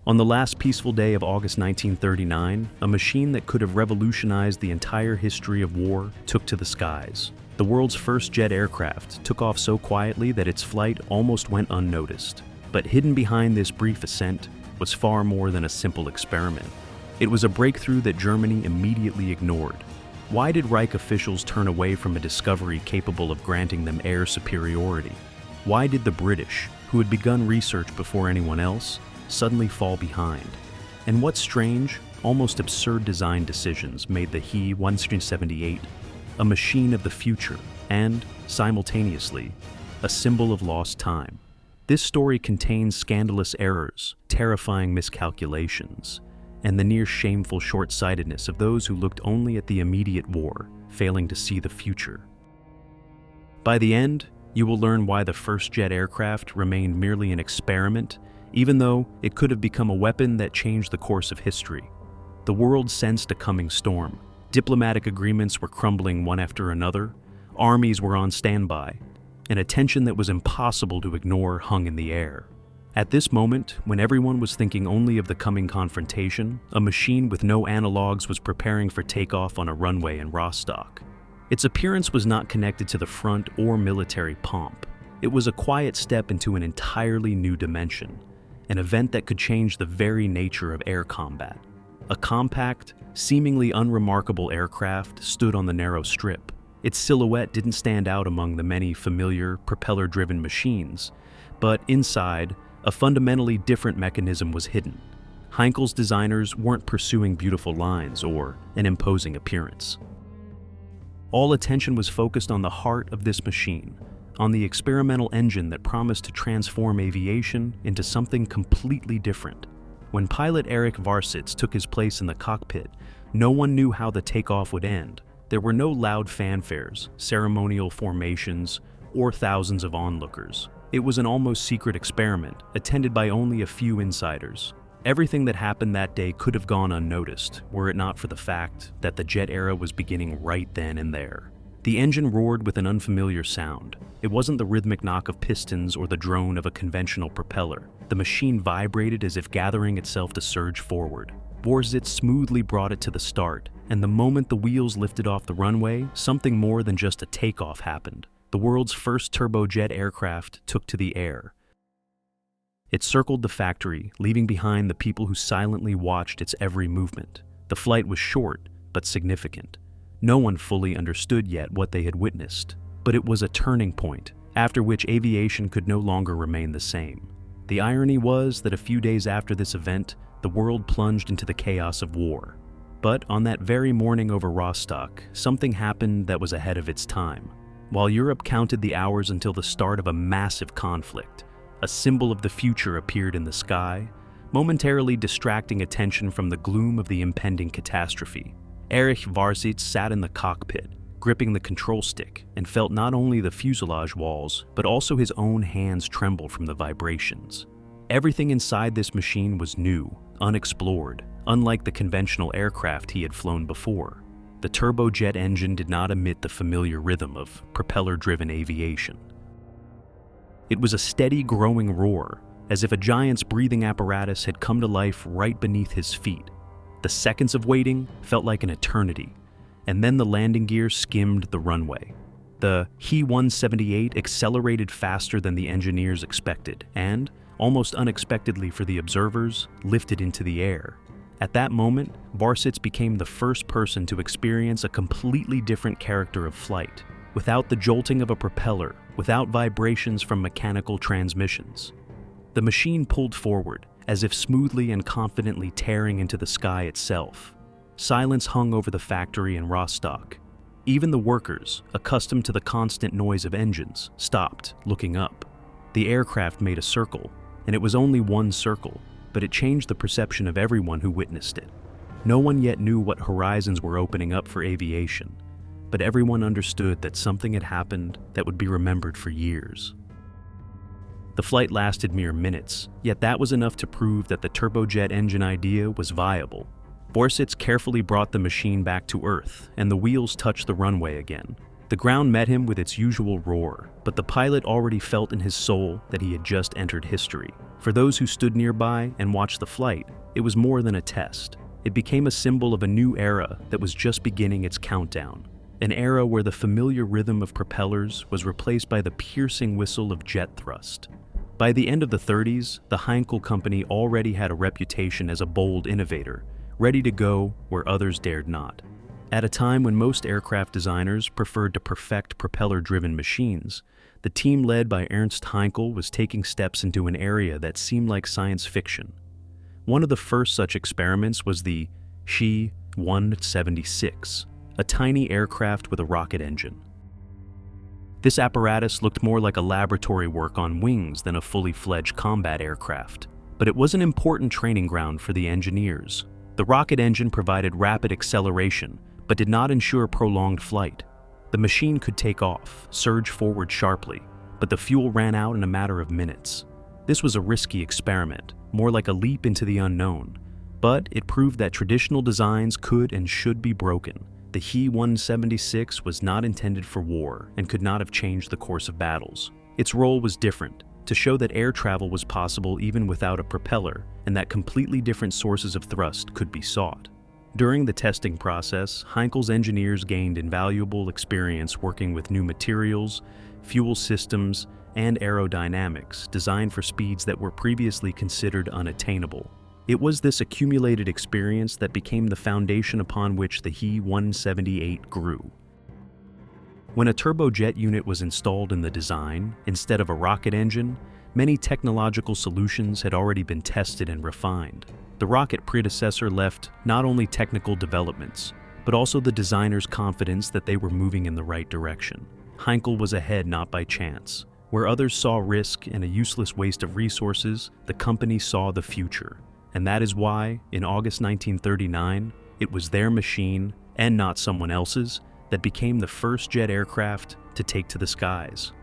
On the last peaceful day of August 1939, a machine that could have revolutionized the entire history of war took to the skies. The world's first jet aircraft took off so quietly that its flight almost went unnoticed. But hidden behind this brief ascent was far more than a simple experiment. It was a breakthrough that Germany immediately ignored. Why did Reich officials turn away from a discovery capable of granting them air superiority? Why did the British, who had begun research before anyone else, suddenly fall behind? And what strange, almost absurd design decisions made the He-178 a machine of the future and, simultaneously, a symbol of lost time? This story contains scandalous errors, terrifying miscalculations, and the near shameful short-sightedness of those who looked only at the immediate war, failing to see the future. By the end, you will learn why the first jet aircraft remained merely an experiment, even though it could have become a weapon that changed the course of history. The world sensed a coming storm. Diplomatic agreements were crumbling one after another, armies were on standby, and a tension that was impossible to ignore hung in the air. At this moment, when everyone was thinking only of the coming confrontation, a machine with no analogs was preparing for takeoff on a runway in Rostock. Its appearance was not connected to the front or military pomp. It was a quiet step into an entirely new dimension, an event that could change the very nature of air combat. A compact, seemingly unremarkable aircraft stood on the narrow strip. Its silhouette didn't stand out among the many familiar, propeller-driven machines, but inside, a fundamentally different mechanism was hidden. Heinkel's designers weren't pursuing beautiful lines or an imposing appearance. All attention was focused on the heart of this machine, on the experimental engine that promised to transform aviation into something completely different. When pilot Erich Varsitz took his place in the cockpit, no one knew how the takeoff would end. There were no loud fanfares, ceremonial formations, or thousands of onlookers. It was an almost secret experiment, attended by only a few insiders. Everything that happened that day could have gone unnoticed, were it not for the fact that the jet era was beginning right then and there. The engine roared with an unfamiliar sound. It wasn't the rhythmic knock of pistons or the drone of a conventional propeller. The machine vibrated as if gathering itself to surge forward. Varsitz smoothly brought it to the start, and the moment the wheels lifted off the runway, something more than just a takeoff happened. The world's first turbojet aircraft took to the air. It circled the factory, leaving behind the people who silently watched its every movement. The flight was short, but significant. No one fully understood yet what they had witnessed, but it was a turning point, after which aviation could no longer remain the same. The irony was that a few days after this event, the world plunged into the chaos of war. But on that very morning over Rostock, something happened that was ahead of its time. While Europe counted the hours until the start of a massive conflict, a symbol of the future appeared in the sky, momentarily distracting attention from the gloom of the impending catastrophe. Erich Varsitz sat in the cockpit, gripping the control stick, and felt not only the fuselage walls, but also his own hands tremble from the vibrations. Everything inside this machine was new, unexplored, unlike the conventional aircraft he had flown before. The turbojet engine did not emit the familiar rhythm of propeller-driven aviation. It was a steady, growing roar, as if a giant's breathing apparatus had come to life right beneath his feet. The seconds of waiting felt like an eternity, and then the landing gear skimmed the runway. The He-178 accelerated faster than the engineers expected, and, almost unexpectedly for the observers, lifted into the air. At that moment, Varsitz became the first person to experience a completely different character of flight, without the jolting of a propeller, without vibrations from mechanical transmissions. The machine pulled forward, as if smoothly and confidently tearing into the sky itself. Silence hung over the factory in Rostock. Even the workers, accustomed to the constant noise of engines, stopped, looking up. The aircraft made a circle, and it was only one circle, but it changed the perception of everyone who witnessed it. No one yet knew what horizons were opening up for aviation, but everyone understood that something had happened that would be remembered for years. The flight lasted mere minutes, yet that was enough to prove that the turbojet engine idea was viable. Varsitz carefully brought the machine back to Earth, and the wheels touched the runway again. The ground met him with its usual roar, but the pilot already felt in his soul that he had just entered history. For those who stood nearby and watched the flight, it was more than a test. It became a symbol of a new era that was just beginning its countdown. An era where the familiar rhythm of propellers was replaced by the piercing whistle of jet thrust. By the end of the 30s, the Heinkel company already had a reputation as a bold innovator, ready to go where others dared not. At a time when most aircraft designers preferred to perfect propeller-driven machines, the team led by Ernst Heinkel was taking steps into an area that seemed like science fiction. One of the first such experiments was the She-176, a tiny aircraft with a rocket engine. This apparatus looked more like a laboratory work on wings than a fully fledged combat aircraft, but it was an important training ground for the engineers. The rocket engine provided rapid acceleration, but did not ensure prolonged flight. The machine could take off, surge forward sharply, but the fuel ran out in a matter of minutes. This was a risky experiment, more like a leap into the unknown, but it proved that traditional designs could and should be broken. The He-176 was not intended for war and could not have changed the course of battles. Its role was different, to show that air travel was possible even without a propeller, and that completely different sources of thrust could be sought. During the testing process, Heinkel's engineers gained invaluable experience working with new materials, fuel systems, and aerodynamics designed for speeds that were previously considered unattainable. It was this accumulated experience that became the foundation upon which the He-178 grew. When a turbojet unit was installed in the design, instead of a rocket engine, many technological solutions had already been tested and refined. The rocket predecessor left not only technical developments, but also the designer's confidence that they were moving in the right direction. Heinkel was ahead not by chance. Where others saw risk and a useless waste of resources, the company saw the future. And that is why, in August 1939, it was their machine, and not someone else's, that became the first jet aircraft to take to the skies.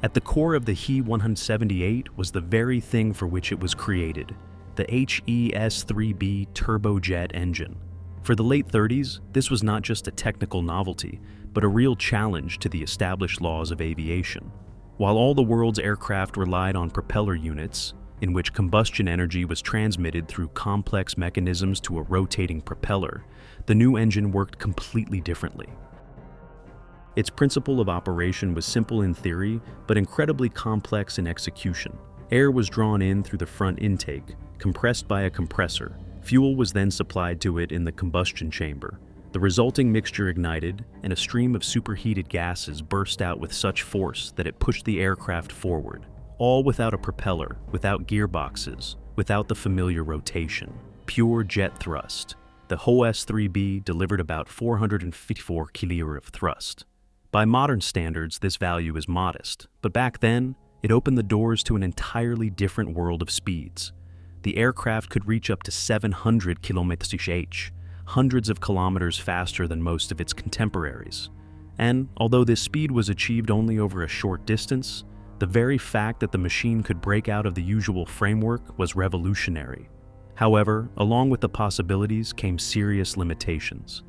At the core of the He-178 was the very thing for which it was created, the HES-3B turbojet engine. For the late 30s, this was not just a technical novelty, but a real challenge to the established laws of aviation. While all the world's aircraft relied on propeller units, in which combustion energy was transmitted through complex mechanisms to a rotating propeller, the new engine worked completely differently. Its principle of operation was simple in theory, but incredibly complex in execution. Air was drawn in through the front intake, compressed by a compressor. Fuel was then supplied to it in the combustion chamber. The resulting mixture ignited, and a stream of superheated gases burst out with such force that it pushed the aircraft forward. All without a propeller, without gearboxes, without the familiar rotation. Pure jet thrust. The HES-3B delivered about 454 kg of thrust. By modern standards, this value is modest, but back then, it opened the doors to an entirely different world of speeds. The aircraft could reach up to 700 km/h, hundreds of kilometers faster than most of its contemporaries. And although this speed was achieved only over a short distance, the very fact that the machine could break out of the usual framework was revolutionary. However, along with the possibilities came serious limitations.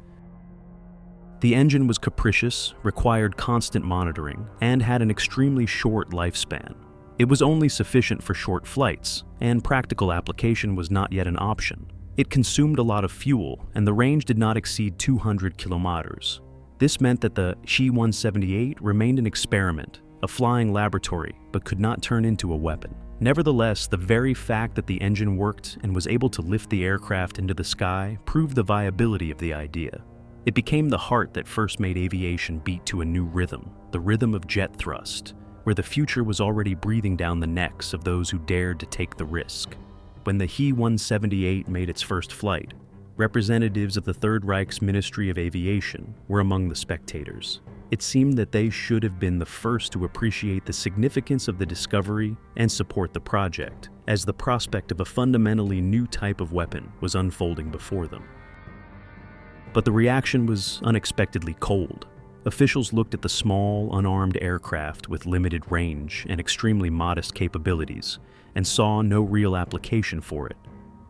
The engine was capricious, required constant monitoring, and had an extremely short lifespan. It was only sufficient for short flights, and practical application was not yet an option. It consumed a lot of fuel, and the range did not exceed 200 kilometers. This meant that the He-178 remained an experiment, a flying laboratory, but could not turn into a weapon. Nevertheless, the very fact that the engine worked and was able to lift the aircraft into the sky proved the viability of the idea. It became the heart that first made aviation beat to a new rhythm, the rhythm of jet thrust, where the future was already breathing down the necks of those who dared to take the risk. When the He-178 made its first flight, representatives of the Third Reich's Ministry of Aviation were among the spectators. It seemed that they should have been the first to appreciate the significance of the discovery and support the project, as the prospect of a fundamentally new type of weapon was unfolding before them. But the reaction was unexpectedly cold. Officials looked at the small, unarmed aircraft with limited range and extremely modest capabilities and saw no real application for it.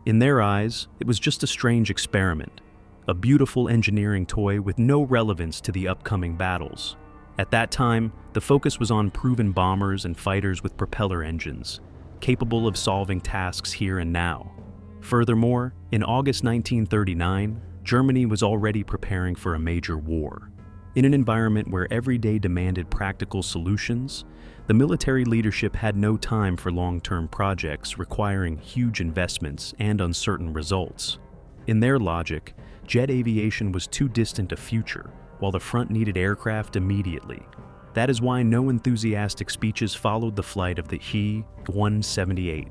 In their eyes, it was just a strange experiment, a beautiful engineering toy with no relevance to the upcoming battles. At that time, the focus was on proven bombers and fighters with propeller engines, capable of solving tasks here and now. Furthermore, in August 1939, Germany was already preparing for a major war. In an environment where every day demanded practical solutions, the military leadership had no time for long-term projects requiring huge investments and uncertain results. In their logic, jet aviation was too distant a future, while the front needed aircraft immediately. That is why no enthusiastic speeches followed the flight of the He-178.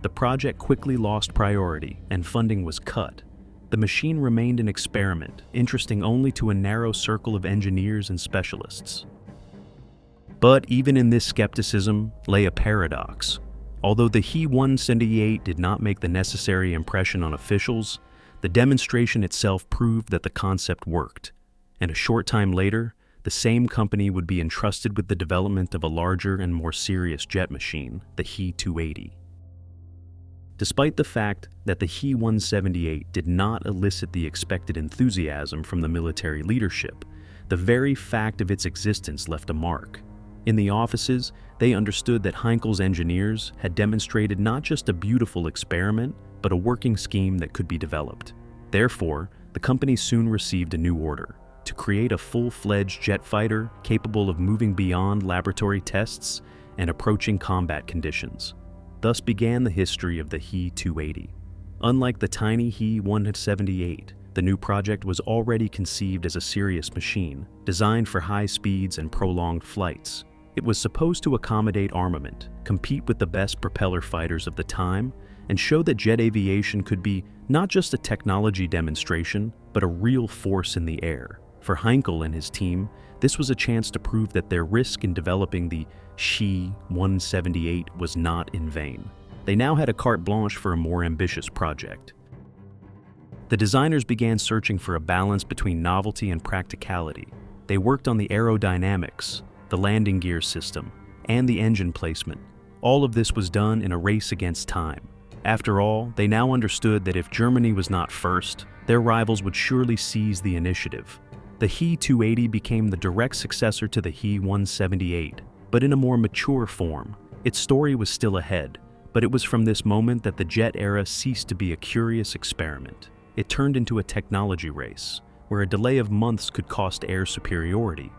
The project quickly lost priority, and funding was cut. The machine remained an experiment, interesting only to a narrow circle of engineers and specialists. But even in this skepticism lay a paradox. Although the He-178 did not make the necessary impression on officials, the demonstration itself proved that the concept worked. And a short time later, the same company would be entrusted with the development of a larger and more serious jet machine, the He-280. Despite the fact that the He-178 did not elicit the expected enthusiasm from the military leadership, the very fact of its existence left a mark. In the offices, they understood that Heinkel's engineers had demonstrated not just a beautiful experiment, but a working scheme that could be developed. Therefore, the company soon received a new order to create a full-fledged jet fighter capable of moving beyond laboratory tests and approaching combat conditions. Thus began the history of the He-280. Unlike the tiny He-178, the new project was already conceived as a serious machine, designed for high speeds and prolonged flights. It was supposed to accommodate armament, compete with the best propeller fighters of the time, and show that jet aviation could be not just a technology demonstration, but a real force in the air. For Heinkel and his team, this was a chance to prove that their risk in developing the He-178 was not in vain. They now had a carte blanche for a more ambitious project. The designers began searching for a balance between novelty and practicality. They worked on the aerodynamics, the landing gear system, and the engine placement. All of this was done in a race against time. After all, they now understood that if Germany was not first, their rivals would surely seize the initiative. The He-280 became the direct successor to the He-178, but in a more mature form. Its story was still ahead, but it was from this moment that the jet era ceased to be a curious experiment. It turned into a technology race, where a delay of months could cost air superiority.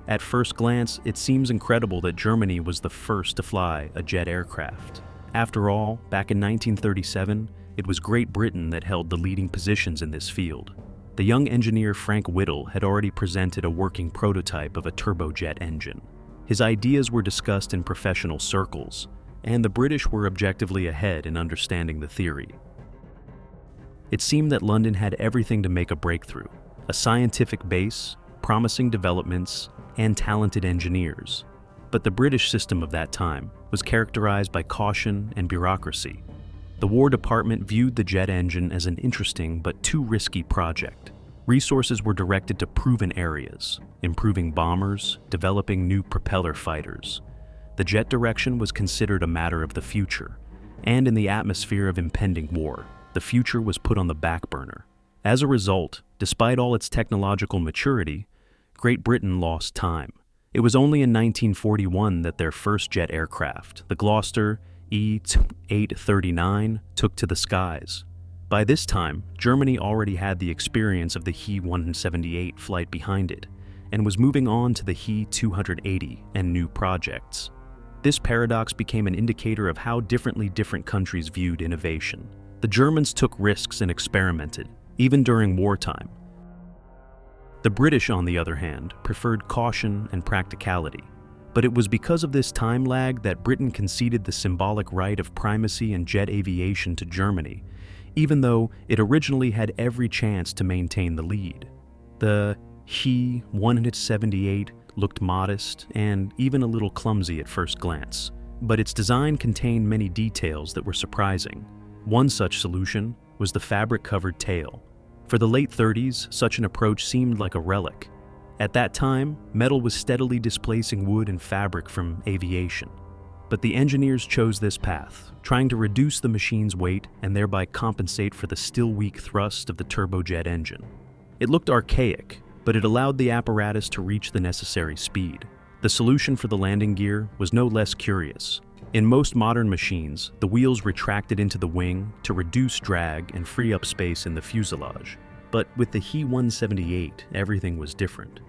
At first glance, it seems incredible that Germany was the first to fly a jet aircraft. After all, back in 1937, it was Great Britain that held the leading positions in this field. The young engineer Frank Whittle had already presented a working prototype of a turbojet engine. His ideas were discussed in professional circles, and the British were objectively ahead in understanding the theory. It seemed that London had everything to make a breakthrough: a scientific base, promising developments, and talented engineers. But the British system of that time was characterized by caution and bureaucracy. The War Department viewed the jet engine as an interesting but too risky project. Resources were directed to proven areas, improving bombers, developing new propeller fighters. The jet direction was considered a matter of the future, and in the atmosphere of impending war, the future was put on the back burner. As a result, despite all its technological maturity, Great Britain lost time. It was only in 1941 that their first jet aircraft, the Gloucester E-839, took to the skies. By this time, Germany already had the experience of the He-178 flight behind it, and was moving on to the He-280 and new projects. This paradox became an indicator of how differently different countries viewed innovation. The Germans took risks and experimented, even during wartime. The British, on the other hand, preferred caution and practicality. But it was because of this time lag that Britain conceded the symbolic right of primacy in jet aviation to Germany, even though it originally had every chance to maintain the lead. The He-178 looked modest and even a little clumsy at first glance, but its design contained many details that were surprising. One such solution was the fabric-covered tail. For the late 30s, such an approach seemed like a relic. At that time, metal was steadily displacing wood and fabric from aviation. But the engineers chose this path, trying to reduce the machine's weight and thereby compensate for the still weak thrust of the turbojet engine. It looked archaic, but it allowed the apparatus to reach the necessary speed. The solution for the landing gear was no less curious. In most modern machines, the wheels retracted into the wing to reduce drag and free up space in the fuselage. But with the He-178, everything was different.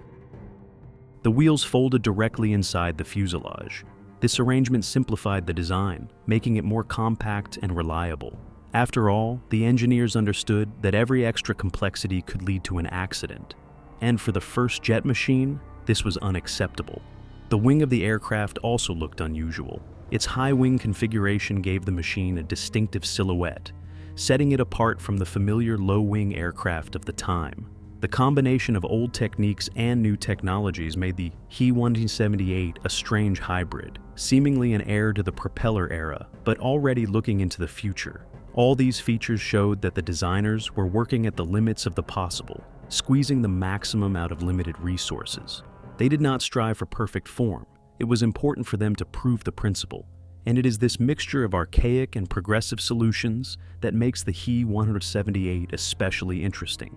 The wheels folded directly inside the fuselage. This arrangement simplified the design, making it more compact and reliable. After all, the engineers understood that every extra complexity could lead to an accident. And for the first jet machine, this was unacceptable. The wing of the aircraft also looked unusual. Its high wing configuration gave the machine a distinctive silhouette, setting it apart from the familiar low-wing aircraft of the time. The combination of old techniques and new technologies made the He-178 a strange hybrid, seemingly an heir to the propeller era, but already looking into the future. All these features showed that the designers were working at the limits of the possible, squeezing the maximum out of limited resources. They did not strive for perfect form. It was important for them to prove the principle. And it is this mixture of archaic and progressive solutions that makes the He-178 especially interesting.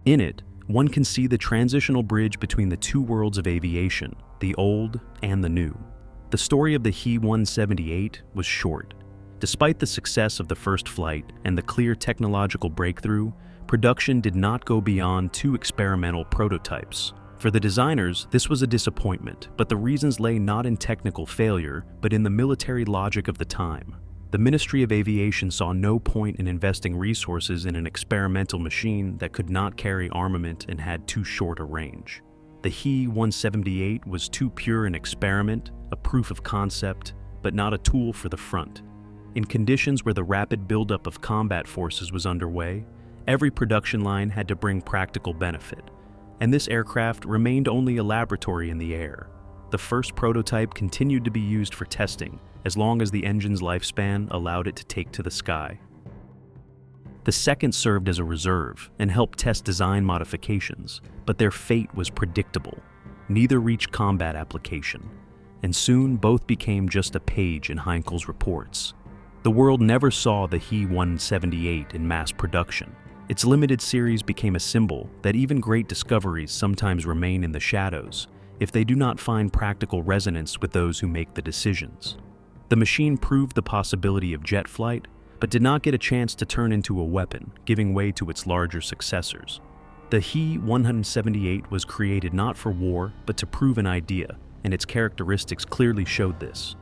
In it, one can see the transitional bridge between the two worlds of aviation, the old and the new. The story of the He-178 was short. Despite the success of the first flight and the clear technological breakthrough, production did not go beyond 2 experimental prototypes. For the designers, this was a disappointment, but the reasons lay not in technical failure, but in the military logic of the time. The Ministry of Aviation saw no point in investing resources in an experimental machine that could not carry armament and had too short a range. The He-178 was too pure an experiment, a proof of concept, but not a tool for the front. In conditions where the rapid buildup of combat forces was underway, every production line had to bring practical benefit, and this aircraft remained only a laboratory in the air. The first prototype continued to be used for testing, as long as the engine's lifespan allowed it to take to the sky. The second served as a reserve and helped test design modifications, but their fate was predictable. Neither reached combat application, and soon both became just a page in Heinkel's reports. The world never saw the He-178 in mass production. Its limited series became a symbol that even great discoveries sometimes remain in the shadows if they do not find practical resonance with those who make the decisions. The machine proved the possibility of jet flight, but did not get a chance to turn into a weapon, giving way to its larger successors. The He-178 was created not for war, but to prove an idea, and its characteristics clearly showed this.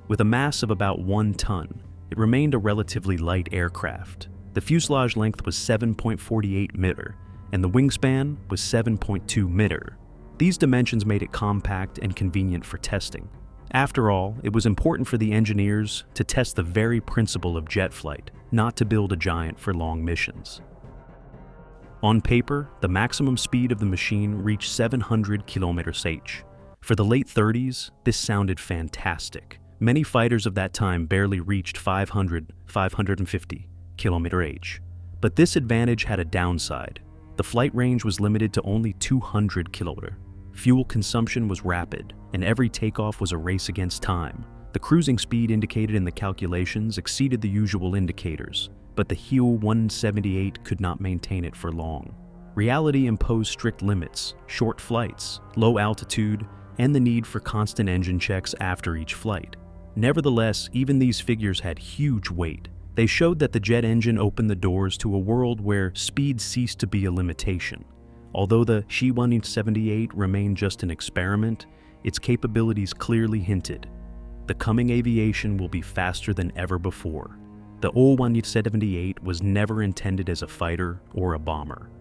With a mass of about 1 ton, it remained a relatively light aircraft. The fuselage length was 7.48 meter, and the wingspan was 7.2 meter. These dimensions made it compact and convenient for testing. After all, it was important for the engineers to test the very principle of jet flight, not to build a giant for long missions. On paper, the maximum speed of the machine reached 700 km/h. For the late 30s, this sounded fantastic. Many fighters of that time barely reached 550 km/h. But this advantage had a downside. The flight range was limited to only 200 km. Fuel consumption was rapid, and every takeoff was a race against time. The cruising speed indicated in the calculations exceeded the usual indicators, but the He-178 could not maintain it for long. Reality imposed strict limits, short flights, low altitude, and the need for constant engine checks after each flight. Nevertheless, even these figures had huge weight. They showed that the jet engine opened the doors to a world where speed ceased to be a limitation. Although the He-178 remained just an experiment, its capabilities clearly hinted. The coming aviation will be faster than ever before. The He-178 was never intended as a fighter or a bomber.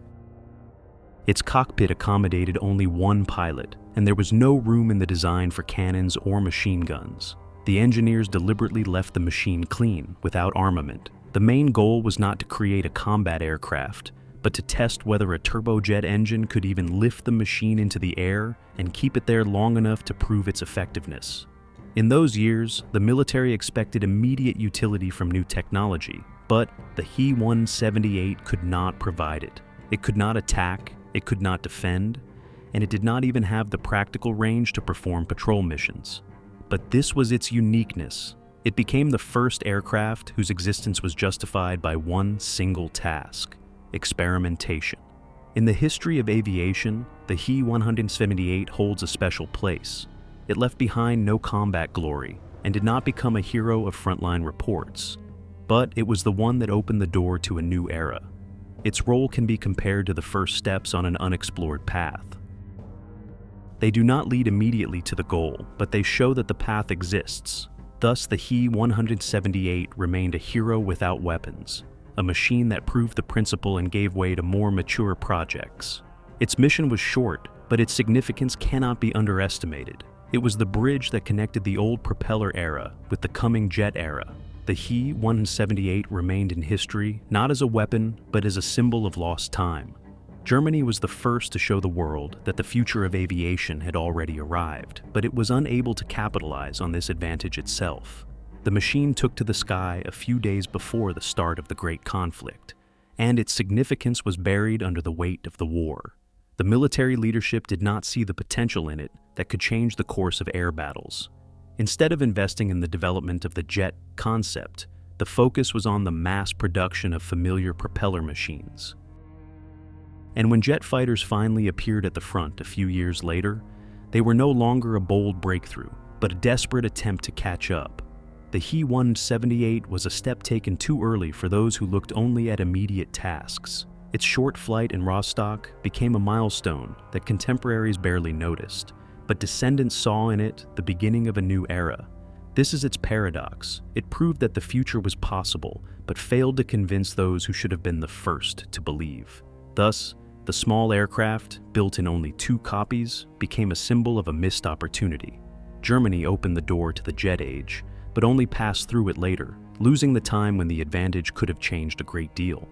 Its cockpit accommodated only 1 pilot, and there was no room in the design for cannons or machine guns. The engineers deliberately left the machine clean, without armament. The main goal was not to create a combat aircraft, but to test whether a turbojet engine could even lift the machine into the air and keep it there long enough to prove its effectiveness. In those years, the military expected immediate utility from new technology, but the He-178 could not provide it. It could not attack, it could not defend, and it did not even have the practical range to perform patrol missions. But this was its uniqueness. It became the first aircraft whose existence was justified by one single task: experimentation. In the history of aviation, the He-178 holds a special place. It left behind no combat glory and did not become a hero of frontline reports. But it was the one that opened the door to a new era. Its role can be compared to the first steps on an unexplored path. They do not lead immediately to the goal, but they show that the path exists. Thus, the He-178 remained a hero without weapons, a machine that proved the principle and gave way to more mature projects. Its mission was short, but its significance cannot be underestimated. It was the bridge that connected the old propeller era with the coming jet era. The He-178 remained in history not as a weapon, but as a symbol of lost time. Germany was the first to show the world that the future of aviation had already arrived, but it was unable to capitalize on this advantage itself. The machine took to the sky a few days before the start of the Great Conflict, and its significance was buried under the weight of the war. The military leadership did not see the potential in it that could change the course of air battles. Instead of investing in the development of the jet concept, the focus was on the mass production of familiar propeller machines. And when jet fighters finally appeared at the front a few years later, they were no longer a bold breakthrough, but a desperate attempt to catch up. The He-178 was a step taken too early for those who looked only at immediate tasks. Its short flight in Rostock became a milestone that contemporaries barely noticed, but descendants saw in it the beginning of a new era. This is its paradox. It proved that the future was possible, but failed to convince those who should have been the first to believe. Thus, the small aircraft, built in only 2 copies, became a symbol of a missed opportunity. Germany opened the door to the jet age, but only passed through it later, losing the time when the advantage could have changed a great deal.